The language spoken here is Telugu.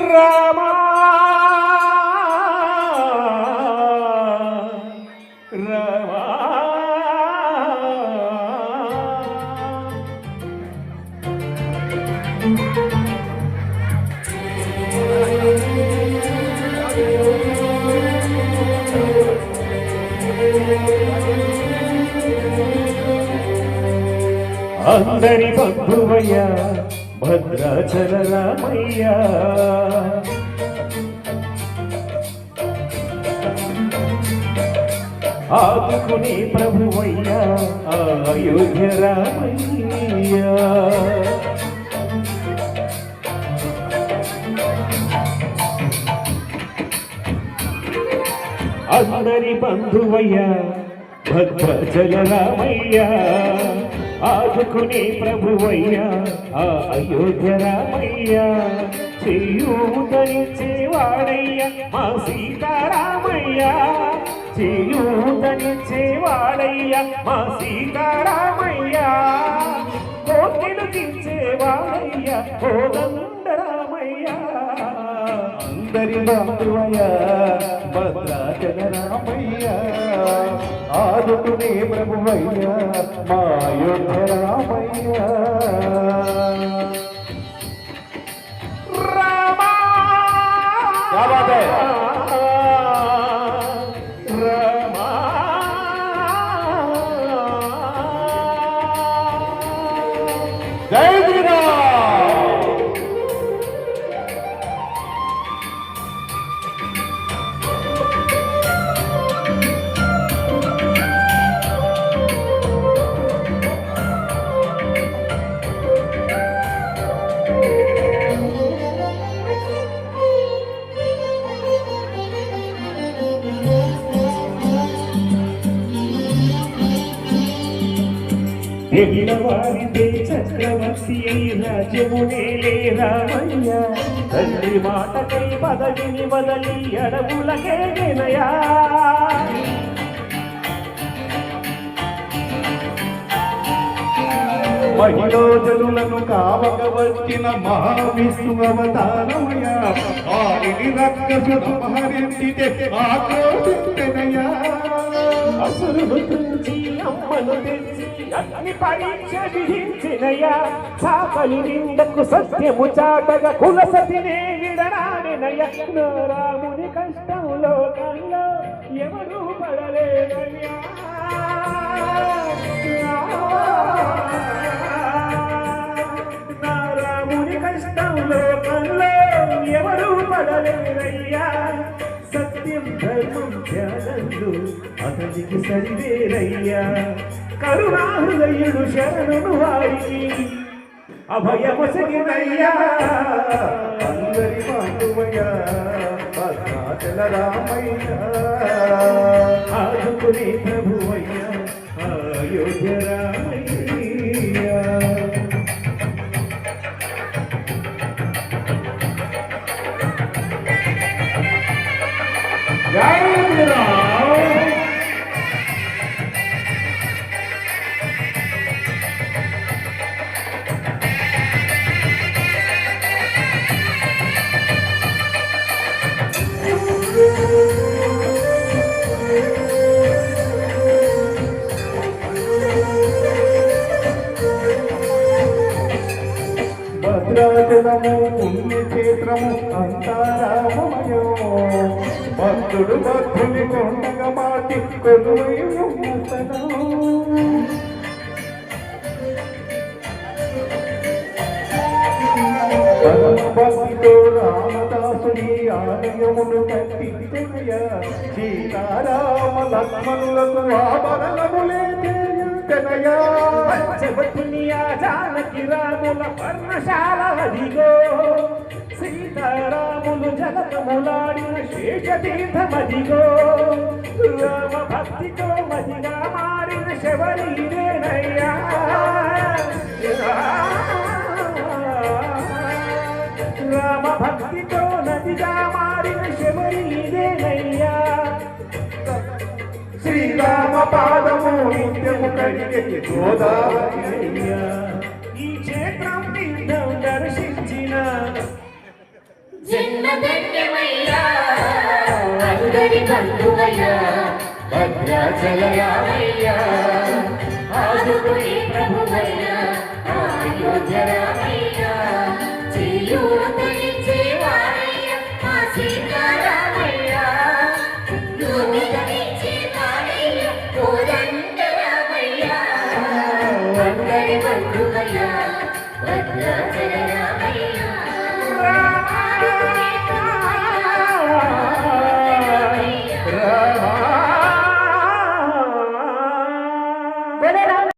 రామా రామా అందరి బంధువయ్య భద్రాచల రామయ్య ఆదుకుని ప్రభువయ్య అయోధ్య రామయ్య అందరి బంధువయ్య భద్రాచల రామయ్య ఆదుకునే ప్రభువయ్య అయోధ్య రామయ్య చేయూతనిచ్చేవాడయ్య మా సీతారామయ్య చేయూతనిచ్చేవాడయ్య మా సీతారామయ్య కోకిలు తీర్చేవాడయ్య కోదండ రామయ్య అందరి బంధువయ్య భద్రాచల రామయ్య ఆదుకునే ప్రభువయ్య మా అయోధ్య రామయ్య రామా రామా జై శ్రీరామ్. ఎల్లవారిదే చక్రవర్తి అయి రాజ్యమునేలే రామయ్య తండ్రి మాటకై పదవిని వదలి అడవులకే వినయా మహిళోజనులను కావక వచ్చిన మహావిష్ణు అవతారమయ వారిని రక్కసుడమహరించితే ఆక్రోశించెనయా అసురుడు తుంచి అమ్మను తెచ్చి అగ్ని పరీక్ష విధించినయా చాపలి నిందకు సత్యము చాటగా కులసతినే విడనాడినయ రాముని కష్టం లోకంలో ఎవరు పడలేదయ్యా రాముని కష్టం లోకంలో ఎవరు పడలేరయ్యా సత్యం ధర్మం ధ్యానంలో అతనికి సరివేరయ్యా కరుణాహృదయుడు శరణును వారికి అభయమొసగినయ్యా అందరి బంధువయ్య భద్రాచల రామయ్య ఆదుకునే ప్రభువయ్య అయోధ్య రామయ్య జై శ్రీరామ్. భద్రాచలము పుణ్యక్షేత్రము అంతా రామమయో భక్తుడు భక్తుని కొండగా మాటి కొలువై భక్తితో రామదాసుని ఆలయమును కట్టించెనయ సీతారామ లక్ష్మణులకు ఆభరణములే చేయుచెనయా పంచవటినియా జానకి రాముల పర్ణశాల అదిగో సీతారాములు జలకములాడిన శేషతీర్థమదిగో రామ భక్తితో మదిగా మారిన శబరిరేనయ్యా రామ భక్తితో నదిగా మారిన శబరిరేనయ్యా శ్రీరామ పాదము నిత్యము కడిగే గోదావరి ఈ ధన్యమయ్యా అందరి బంధువయ్యా భద్రాచల రామయ్యా ఆదుకునే ప్రభువయ్యా అయోధ్య రామయ్యా